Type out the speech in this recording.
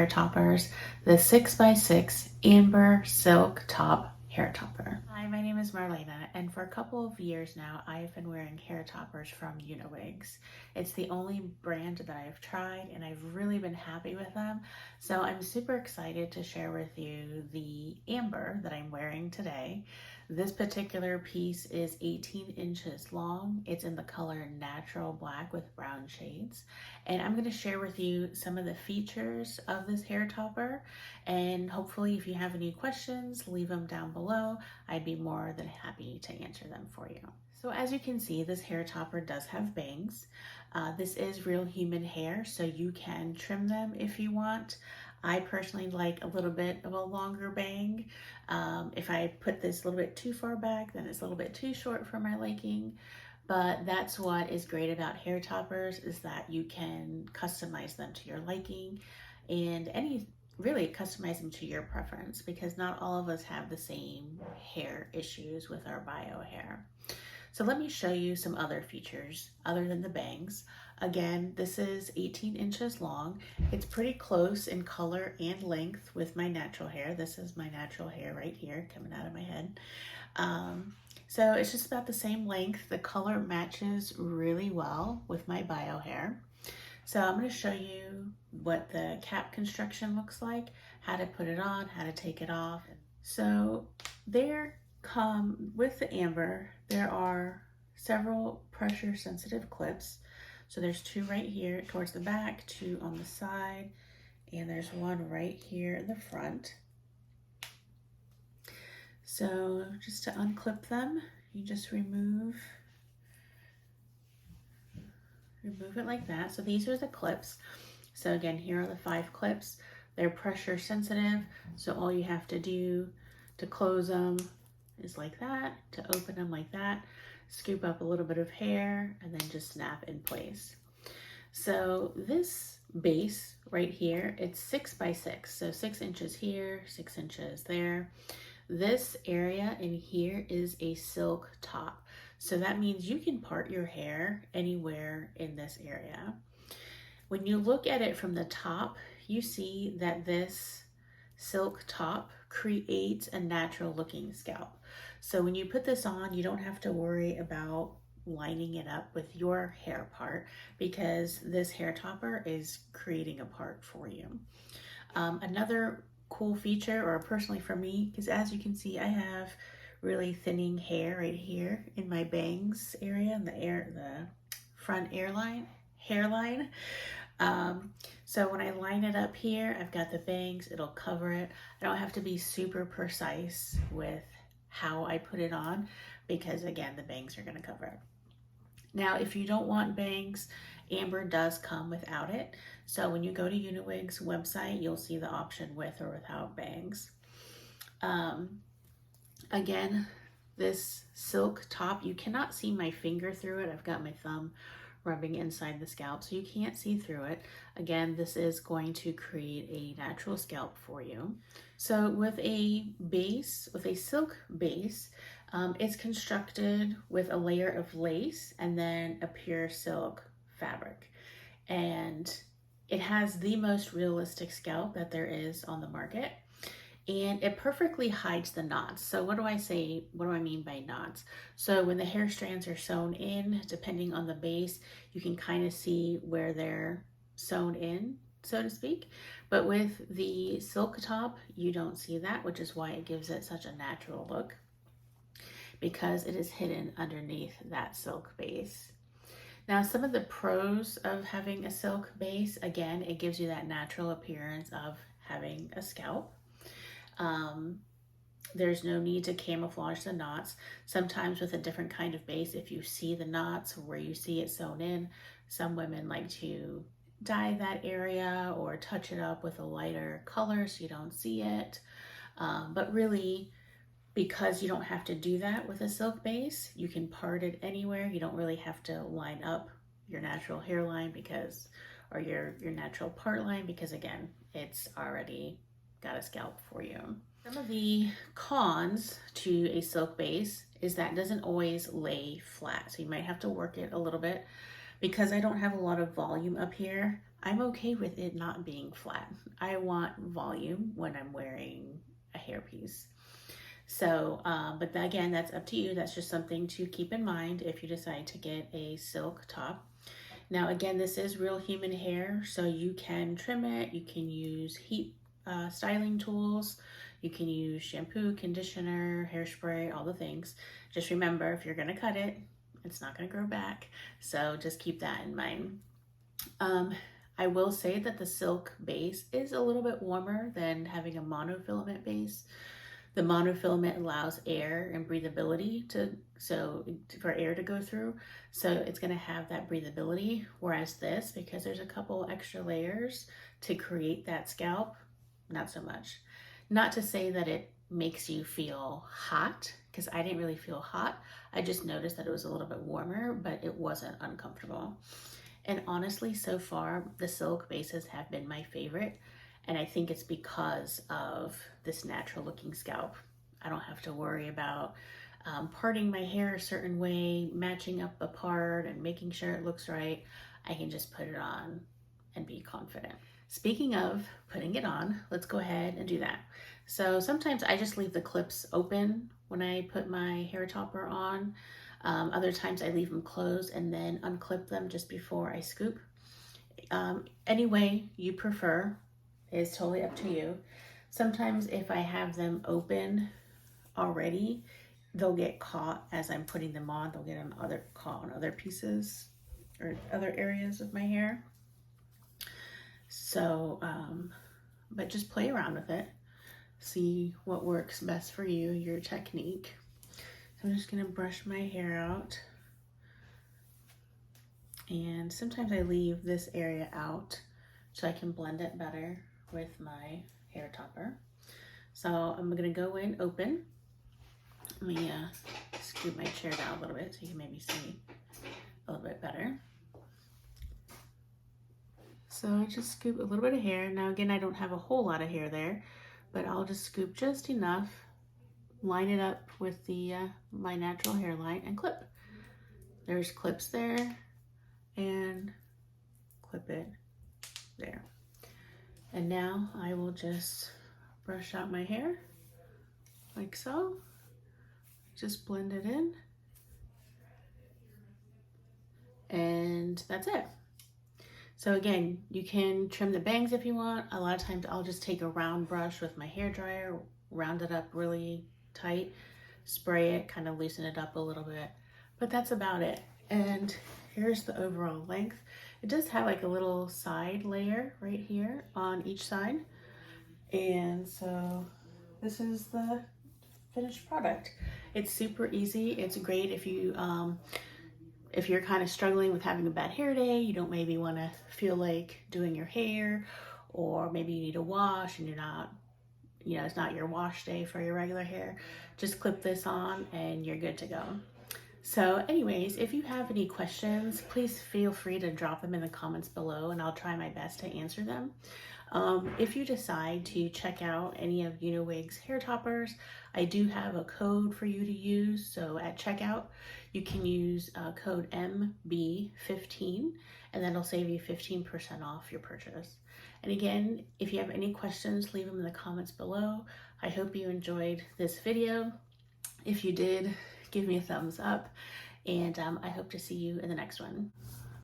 hair toppers, the 6x6 Amber Silk Top Hair Topper. Hi, my name is Marlena, and for a couple of years now, I have been wearing hair toppers from UniWigs. It's the only brand that I've tried, and I've really been happy with them. So I'm super excited to share with you the Amber that I'm wearing today. This particular piece is 18 inches long. It's in the color natural black with brown shades. And I'm going to share with you some of the features of this hair topper. And hopefully if you have any questions, leave them down below. I'd be more than happy to answer them for you. So as you can see, this hair topper does have bangs. This is real human hair, so you can trim them if you want. I personally like a little bit of a longer bang. If I put this a little bit too far back, then it's a little bit too short for my liking. But that's what is great about hair toppers, is that you can customize them to your liking and really customize them to your preference, because not all of us have the same hair issues with our bio hair. So let me show you some other features other than the bangs. Again, this is 18 inches long. It's pretty close in color and length with my natural hair. This is my natural hair right here coming out of my head. So it's just about the same length. The color matches really well with my bio hair. So I'm going to show you what the cap construction looks like, how to put it on, how to take it off. So with the Amber, there are several pressure sensitive clips. So there's two right here towards the back, two on the side, and there's one right here in the front. So just to unclip them, you just remove it like that. So these are the clips. So again, here are the 5 clips. They're pressure sensitive, so all you have to do to close them is like that, to open them like that, scoop up a little bit of hair, and then just snap in place. So this base right here, it's 6x6, so 6 inches here, 6 inches there. This area in here is a silk top. So that means you can part your hair anywhere in this area. When you look at it from the top, you see that this silk top creates a natural looking scalp. So when you put this on, you don't have to worry about lining it up with your hair part, because this hair topper is creating a part for you. Another cool feature, or personally for me, because as you can see, I have really thinning hair right here in my bangs area, in the front hairline. So when I line it up here, I've got the bangs, it'll cover it. I don't have to be super precise with how I put it on, because again, the bangs are going to cover it. Now, if you don't want bangs, Amber does come without it. So when you go to UniWigs website, you'll see the option with or without bangs. Again, this silk top, you cannot see my finger through it. I've got my thumb rubbing inside the scalp, so you can't see through it. Again, this is going to create a natural scalp for you. So with a silk base, it's constructed with a layer of lace and then a pure silk fabric. And it has the most realistic scalp that there is on the market. And it perfectly hides the knots. So what do I mean by knots? So when the hair strands are sewn in, depending on the base, you can kind of see where they're sewn in, so to speak. But with the silk top, you don't see that, which is why it gives it such a natural look, because it is hidden underneath that silk base. Now, some of the pros of having a silk base, again, it gives you that natural appearance of having a scalp. There's no need to camouflage the knots. Sometimes with a different kind of base, if you see the knots where you see it sewn in, some women like to dye that area or touch it up with a lighter color so you don't see it. But really, because you don't have to do that with a silk base, you can part it anywhere. You don't really have to line up your natural hairline or your natural part line, because again, it's already got a scalp for you. Some of the cons to a silk base is that it doesn't always lay flat. So you might have to work it a little bit. Because I don't have a lot of volume up here, I'm okay with it not being flat. I want volume when I'm wearing a hairpiece. So, but again, that's up to you. That's just something to keep in mind if you decide to get a silk top. Now, again, this is real human hair, so you can trim it. You can use heat styling tools. You can use shampoo, conditioner, hairspray, all the things. Just remember, if you're gonna cut it, it's not gonna grow back. So just keep that in mind. Um, I will say that the silk base is a little bit warmer than having a monofilament base. The monofilament allows air and breathability for air to go through. So it's going to have that breathability. Whereas this, because there's a couple extra layers to create that scalp, not so much. Not to say that it makes you feel hot, because I didn't really feel hot. I just noticed that it was a little bit warmer, but it wasn't uncomfortable. And honestly, so far, the silk bases have been my favorite. And I think it's because of this natural looking scalp. I don't have to worry about parting my hair a certain way, matching up a part and making sure it looks right. I can just put it on and be confident. Speaking of putting it on, let's go ahead and do that. So sometimes I just leave the clips open when I put my hair topper on. Other times I leave them closed and then unclip them just before I scoop. Any way you prefer is totally up to you. Sometimes if I have them open already, they'll get caught as I'm putting them on. They'll get caught on other pieces or other areas of my hair. So, but just play around with it. See what works best for you, your technique. So I'm just gonna brush my hair out. And sometimes I leave this area out so I can blend it better with my hair topper. So I'm gonna go in open. Let me scoot my chair down a little bit so you can maybe see a little bit better. So I just scoop a little bit of hair. Now again, I don't have a whole lot of hair there, but I'll just scoop just enough, line it up with the my natural hairline and clip. There's clips there and clip it there. And now I will just brush out my hair like so. Just blend it in. And that's it. So again, you can trim the bangs if you want. A lot of times I'll just take a round brush with my hair dryer, round it up really tight, spray it, kind of loosen it up a little bit. But that's about it. And here's the overall length. It does have like a little side layer right here on each side. And so this is the finished product. It's super easy. It's great if you're kind of struggling with having a bad hair day, you don't maybe want to feel like doing your hair, or maybe you need a wash and you're not, it's not your wash day for your regular hair. Just clip this on and you're good to go. So anyways, if you have any questions, please feel free to drop them in the comments below and I'll try my best to answer them. If you decide to check out any of UniWigs hair toppers, I do have a code for you to use. So at checkout, you can use code MB15 and that'll save you 15% off your purchase. And again, if you have any questions, leave them in the comments below. I hope you enjoyed this video. If you did, give me a thumbs up and I hope to see you in the next one.